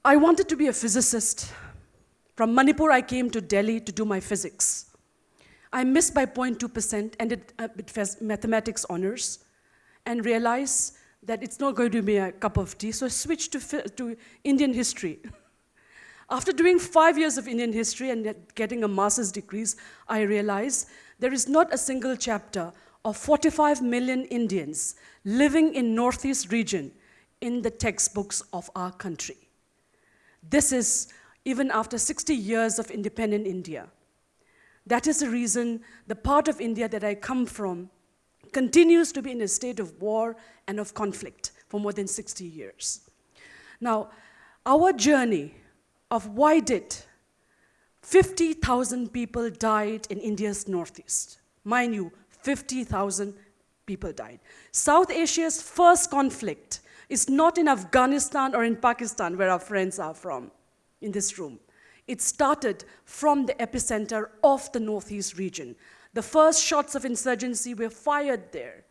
I wanted to be a physicist. From Manipur, I came to Delhi to do my physics. I missed by 0.2%, ended up with mathematics honors, and realized that it's not going to be a cup of tea, so I switched to Indian history. After doing 5 years of Indian history and getting a master's degree, I realized there is not a single chapter of 45 million Indians living in Northeast region in the textbooks of our country. This is even after 60 years of independent India. That is the reason the part of India that I come from continues to be in a state of war and of conflict for more than 60 years. Now, our journey of why did 50,000 people died in India's Northeast. Mind you, 50,000 people died. South Asia's first conflict is not in Afghanistan or in Pakistan, where our friends are from in this room. It started from the epicenter of the Northeast region. The first shots of insurgency were fired there.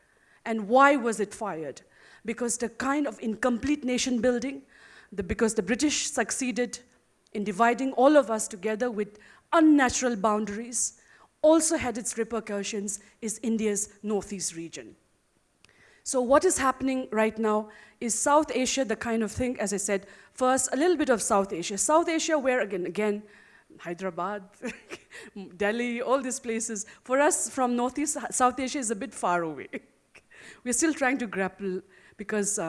And why was it fired? Because the kind of incomplete nation building, because the British succeeded in dividing all of us together with unnatural boundaries, also had its repercussions is India's Northeast region. So what is happening right now is South Asia, the kind of thing, as I said, first a little bit of South Asia. South Asia where, again, Hyderabad, Delhi, all these places. For us from Northeast, South Asia is a bit far away. We're still trying to grapple because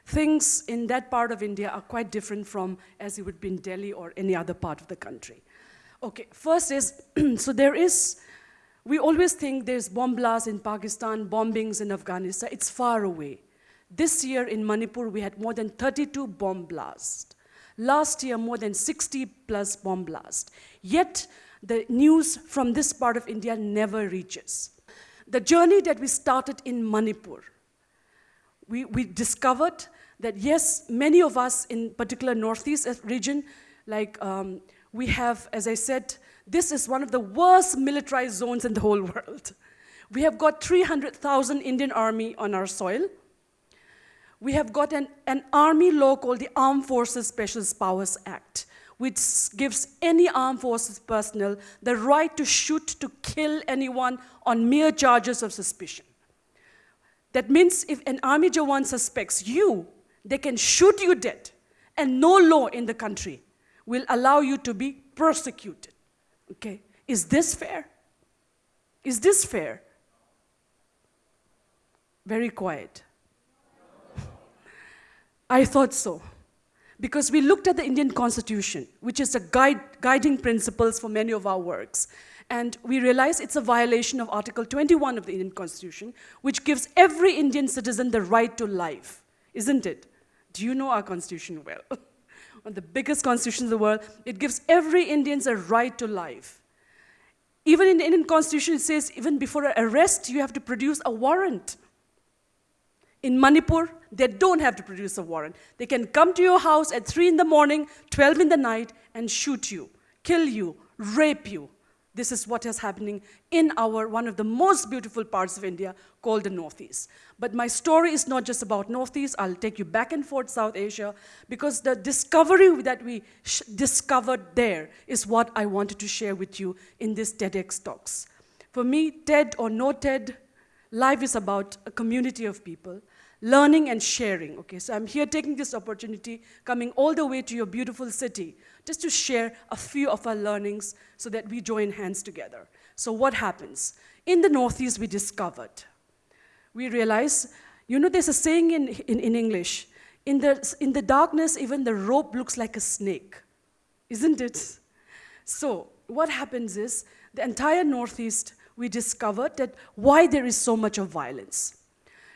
things in that part of India are quite different from as it would be in Delhi or any other part of the country. Okay, first is, so there is, we always think there's bomb blasts in Pakistan, bombings in Afghanistan. It's far away. This year in Manipur, we had more than 32 bomb blasts. Last year, more than 60 plus bomb blasts. Yet, the news from this part of India never reaches. The journey that we started in Manipur, we discovered that yes, many of us in particular Northeast region, like we have, as I said, this is one of the worst militarized zones in the whole world. We have got 300,000 Indian army on our soil. We have got an army law called the Armed Forces Special Powers Act, which gives any armed forces personnel the right to shoot, to kill anyone on mere charges of suspicion. That means if an army Jawan suspects you, they can shoot you dead, and no law in the country will allow you to be prosecuted. Okay? Is this fair? Is this fair? Very quiet. I thought so. Because we looked at the Indian Constitution, which is the guiding principles for many of our works. And we realized it's a violation of Article 21 of the Indian Constitution, which gives every Indian citizen the right to life. Isn't it? Do you know our Constitution well? One of the biggest constitutions in the world, it gives every Indian a right to life. Even in the Indian Constitution, it says even before an arrest, you have to produce a warrant. In Manipur, they don't have to produce a warrant. They can come to your house at 3 in the morning, 12 in the night, and shoot you, kill you, rape you. This is what is happening in one of the most beautiful parts of India called the Northeast. But my story is not just about Northeast. I'll take you back and forth South Asia because the discovery that we discovered there is what I wanted to share with you in this TEDx talks. For me, TED or no TED, life is about a community of people, learning and sharing. Okay, so I'm here taking this opportunity, coming all the way to your beautiful city, just to share a few of our learnings so that we join hands together. So what happens? In the Northeast, we discovered, we realized, you know, there's a saying in English, in the darkness, even the rope looks like a snake, isn't it? So what happens is, the entire Northeast, we discovered that why there is so much of violence.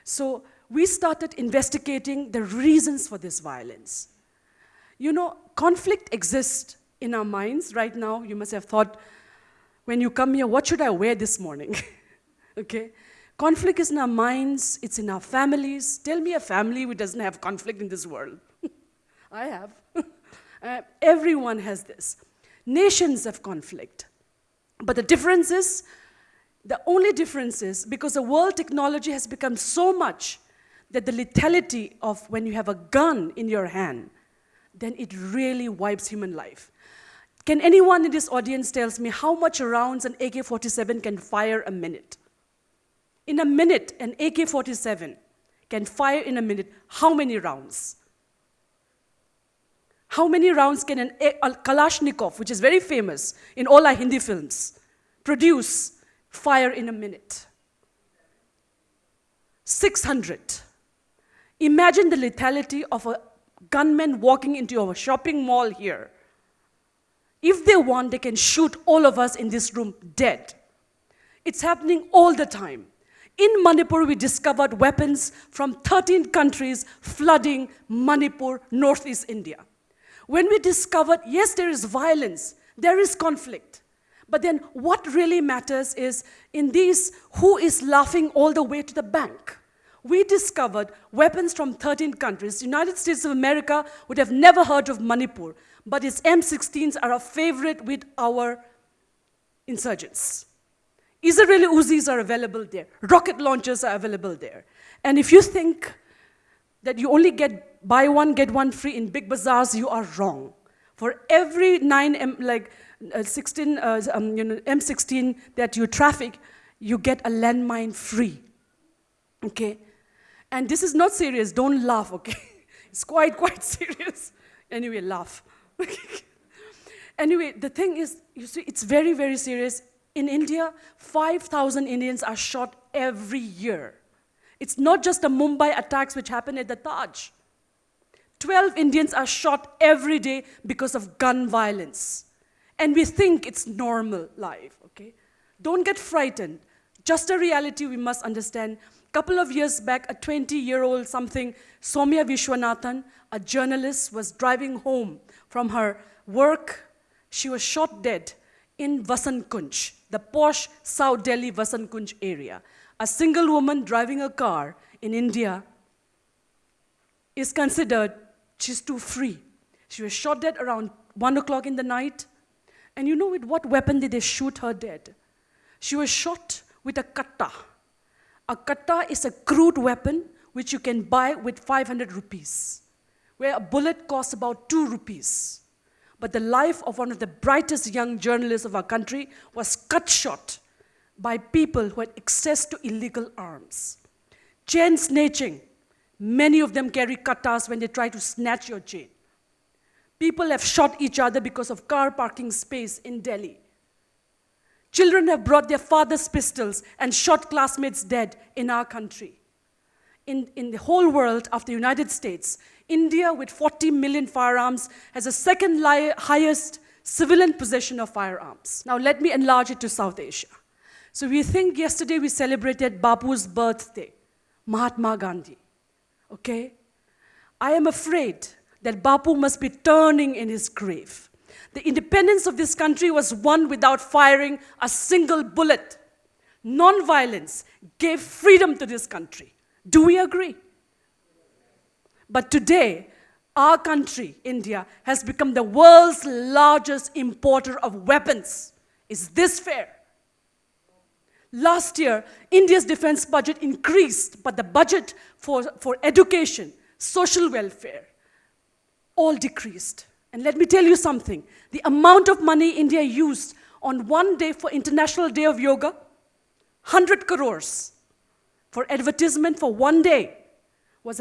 So we started investigating the reasons for this violence. You know, conflict exists in our minds right now. You must have thought, when you come here, what should I wear this morning? Okay? Conflict is in our minds, it's in our families. Tell me a family who doesn't have conflict in this world. I have. Everyone has this. Nations have conflict. But the difference is, the only difference is, because the world technology has become so much that the lethality of when you have a gun in your hand, then it really wipes human life. Can anyone in this audience tells me how much rounds an AK-47 can fire a minute? In a minute, an AK-47 can fire in a minute how many rounds? How many rounds can a Kalashnikov, which is very famous in all our Hindi films, fire in a minute? 600. Imagine the lethality of a gunman walking into a shopping mall here. If they want, they can shoot all of us in this room dead. It's happening all the time. In Manipur, we discovered weapons from 13 countries flooding Manipur, northeast India. When we discovered, yes, there is violence, there is conflict, but then what really matters is in these, who is laughing all the way to the bank? We discovered weapons from 13 countries. The United States of America would have never heard of Manipur, but its M16s are a favorite with our insurgents. Israeli Uzis are available there. Rocket launchers are available there. And if you think that you only buy one, get one free in big bazaars, you are wrong. For every M16 that you traffic, you get a landmine free. Okay? And this is not serious. Don't laugh, okay? It's quite serious. Anyway, laugh. Anyway, the thing is, you see, it's very, very serious. In India, 5,000 Indians are shot every year. It's not just the Mumbai attacks which happen at the Taj. 12 Indians are shot every day because of gun violence. And we think it's normal life, okay? Don't get frightened. Just a reality we must understand. A couple of years back, a 20-year-old something, Soumya Vishwanathan, a journalist, was driving home from her work. She was shot dead in Vasant Kunj, the posh South Delhi Vasant Kunj area. A single woman driving a car in India is considered, she's too free. She was shot dead around 1 o'clock in the night. And you know with what weapon did they shoot her dead? She was shot with a katta. A katta is a crude weapon which you can buy with 500 rupees, where a bullet costs about 2 rupees. But the life of one of the brightest young journalists of our country was cut short by people who had access to illegal arms. Chain snatching. Many of them carry kattas when they try to snatch your chain. People have shot each other because of car parking space in Delhi. Children have brought their father's pistols and shot classmates dead in our country. In the whole world, after the United States, India, with 40 million firearms, has the second highest civilian possession of firearms. Now let me enlarge it to South Asia. So we think yesterday we celebrated Bapu's birthday, Mahatma Gandhi. Okay? I am afraid that Bapu must be turning in his grave. The independence of this country was won without firing a single bullet. Non-violence gave freedom to this country. Do we agree? But today, our country, India, has become the world's largest importer of weapons. Is this fair? Last year, India's defense budget increased, but the budget for education, social welfare, all decreased. And let me tell you something. The amount of money India used on one day for International Day of Yoga, 100 crores for advertisement for one day, is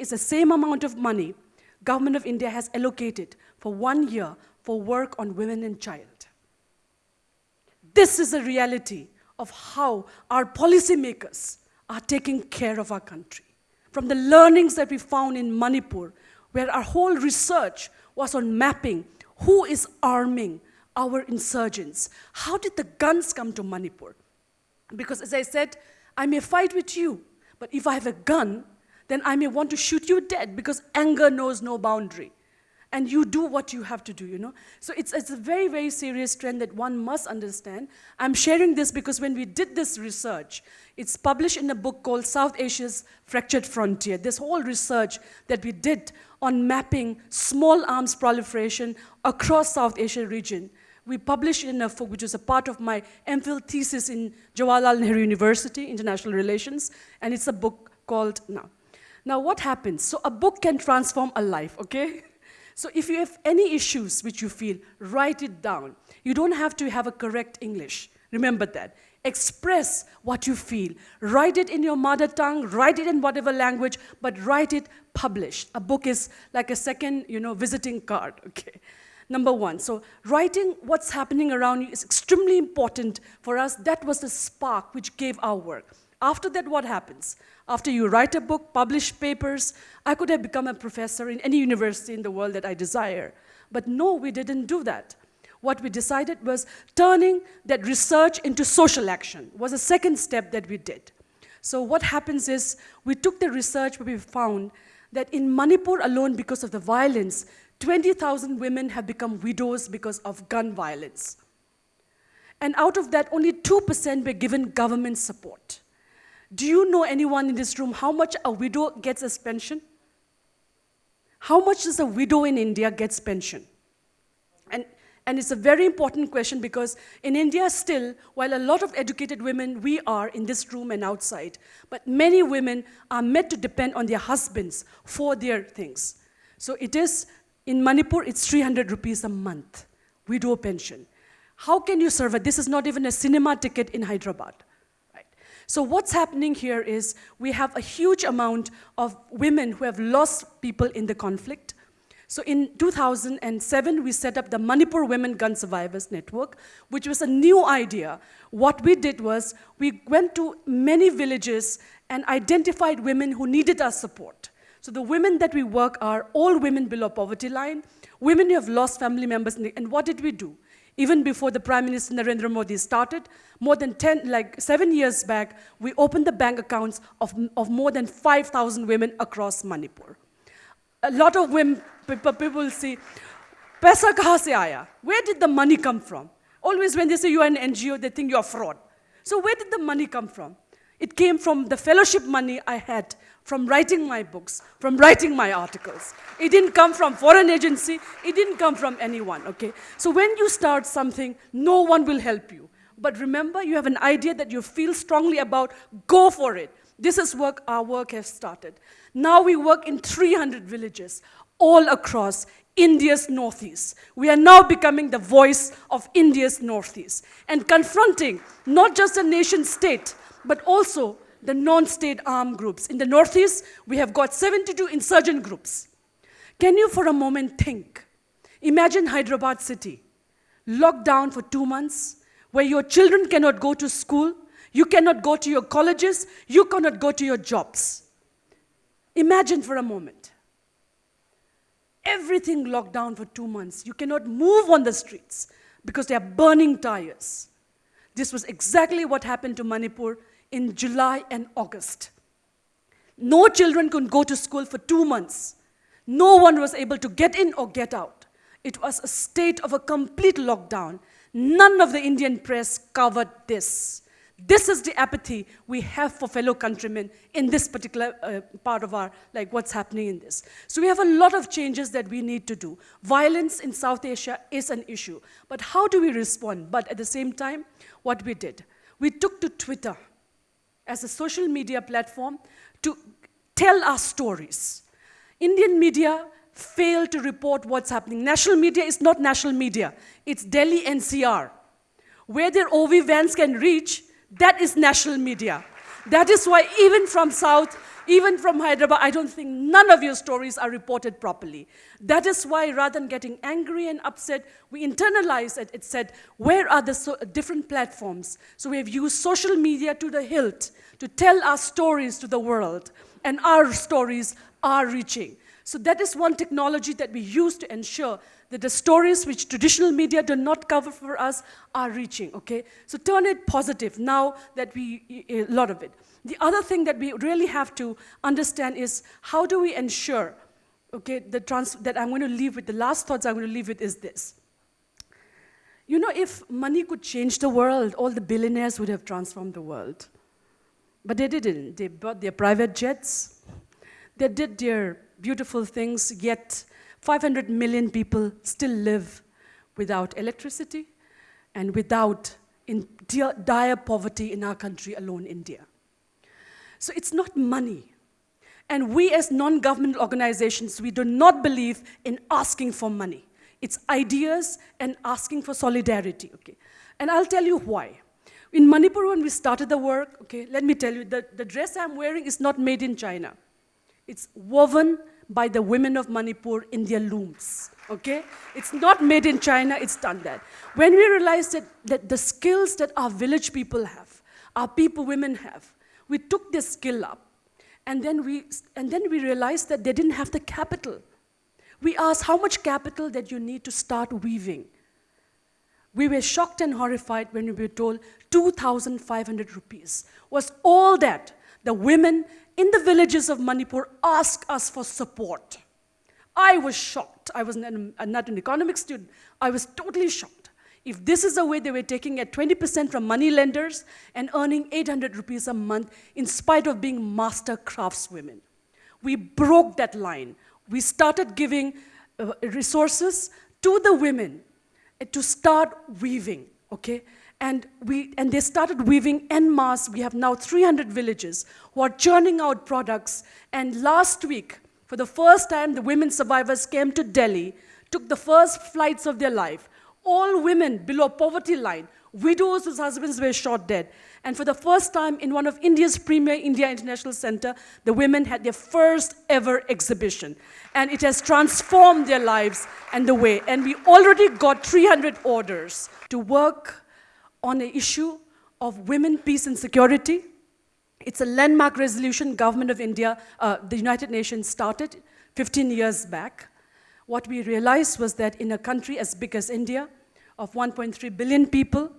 the same amount of money Government of India has allocated for 1 year for work on women and child. This is a reality of how our policymakers are taking care of our country. From the learnings that we found in Manipur, where our whole research was on mapping who is arming our insurgents. How did the guns come to Manipur? Because as I said, I may fight with you, but if I have a gun, then I may want to shoot you dead because anger knows no boundary. And you do what you have to do, you know. So it's a very, very serious trend that one must understand. I'm sharing this because when we did this research, it's published in a book called South Asia's Fractured Frontier. This whole research that we did on mapping small arms proliferation across South Asia region, we published in a book which was a part of my MPhil thesis in Jawaharlal Nehru University, International Relations, and it's a book called Now what happens? So a book can transform a life, okay? So if you have any issues which you feel, write it down. You don't have to have a correct English. Remember that. Express what you feel. Write it in your mother tongue, write it in whatever language, but write it published. A book is like a second, visiting card, okay? Number one, so writing what's happening around you is extremely important for us. That was the spark which gave our work. After that, what happens? After you write a book, publish papers, I could have become a professor in any university in the world that I desire. But no, we didn't do that. What we decided was turning that research into social action was the second step that we did. So what happens is we took the research where we found that in Manipur alone, because of the violence, 20,000 women have become widows because of gun violence. And out of that, only 2% were given government support. Do you know anyone in this room how much a widow gets as pension? How much does a widow in India gets pension? And it's a very important question because in India still, while a lot of educated women, we are in this room and outside, but many women are meant to depend on their husbands for their things. So it is, in Manipur, it's 300 rupees a month, widow pension. How can you survive? This is not even a cinema ticket in Hyderabad. Right? So what's happening here is we have a huge amount of women who have lost people in the conflict. So in 2007, we set up the Manipur Women Gun Survivors Network, which was a new idea. What we did was we went to many villages and identified women who needed our support. So the women that we work are all women below poverty line, women who have lost family members. And what did we do? Even before the Prime Minister Narendra Modi started, more than 7 years back, we opened the bank accounts of more than 5,000 women across Manipur. A lot of women, people see, paisa kahan se aaya? Where did the money come from? Always when they say you are an NGO, they think you are fraud. So where did the money come from? It came from the fellowship money I had from writing my books, from writing my articles. It didn't come from foreign agency, it didn't come from anyone, okay? So when you start something, no one will help you. But remember, you have an idea that you feel strongly about, go for it. This is work our work has started. Now we work in 300 villages all across India's Northeast. We are now becoming the voice of India's Northeast and confronting not just the nation state, but also the non-state armed groups. In the Northeast, we have got 72 insurgent groups. Can you for a moment think? Imagine Hyderabad city, locked down for 2 months, where your children cannot go to school, you cannot go to your colleges, you cannot go to your jobs. Imagine for a moment. Everything locked down for 2 months. You cannot move on the streets because they are burning tires. This was exactly what happened to Manipur in July and August. No children could go to school for 2 months. No one was able to get in or get out. It was a state of a complete lockdown. None of the Indian press covered this. This is the apathy we have for fellow countrymen in this particular part of our, what's happening in this. So we have a lot of changes that we need to do. Violence in South Asia is an issue. But how do we respond? But at the same time, what we did, we took to Twitter as a social media platform to tell our stories. Indian media failed to report what's happening. National media is not national media. It's Delhi NCR. Where their OV vans can reach, that is national media. That is why even from South, even from Hyderabad, I don't think none of your stories are reported properly. That is why rather than getting angry and upset, we internalized it. It said, where are the different platforms? So we have used social media to the hilt to tell our stories to the world. And our stories are reaching. So that is one technology that we use to ensure that the stories which traditional media do not cover for us are reaching, okay? So turn it positive now that a lot of it. The other thing that we really have to understand is how do we ensure, okay, that I'm going to leave with, the last thoughts I'm going to leave with is this. You know, if money could change the world, all the billionaires would have transformed the world. But they didn't. They bought their private jets. They did their beautiful things, yet 500 million people still live without electricity and in dire poverty in our country alone, India. So it's not money. And we as non-governmental organizations, we do not believe in asking for money. It's ideas and asking for solidarity, okay? And I'll tell you why. In Manipur, when we started the work, okay, let me tell you, the dress I'm wearing is not made in China. It's woven by the women of Manipur in their looms, okay? It's not made in China, it's done that. When we realized that the skills that our village people have, our women have, we took this skill up, and then we realized that they didn't have the capital. We asked how much capital that you need to start weaving. We were shocked and horrified when we were told 2,500 rupees was all that the women in the villages of Manipur asked us for support. I was shocked. I was not an economics student. I was totally shocked. If this is the way they were taking at 20% from money lenders and earning 800 rupees a month in spite of being master craftswomen. We broke that line. We started giving resources to the women to start weaving, okay? And they started weaving en masse. We have now 300 villages who are churning out products. And last week, for the first time, the women survivors came to Delhi, took the first flights of their life. All women below poverty line, widows whose husbands were shot dead. And for the first time in one of India's premier India International Center, the women had their first ever exhibition. And it has transformed their lives and the way. And we already got 300 orders to work on an issue of women, peace, and security. It's a landmark resolution Government of India, the United Nations started 15 years back. What we realized was that in a country as big as India, of 1.3 billion people,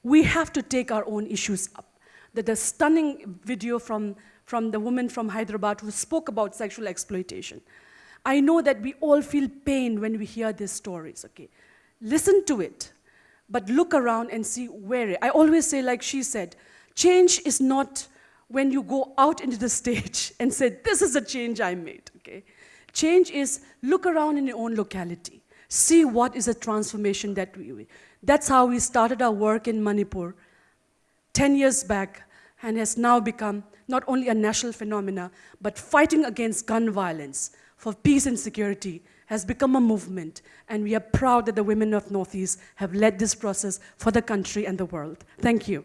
we have to take our own issues up. The stunning video from the woman from Hyderabad who spoke about sexual exploitation. I know that we all feel pain when we hear these stories, okay? Listen to it, but look around and see where. I always say, like she said, change is not when you go out into the stage and say, this is a change I made, okay? Change is look around in your own locality. See what is a transformation that that's how we started our work in Manipur 10 years back and has now become not only a national phenomena, but fighting against gun violence for peace and security has become a movement. And we are proud that the women of Northeast have led this process for the country and the world. Thank you.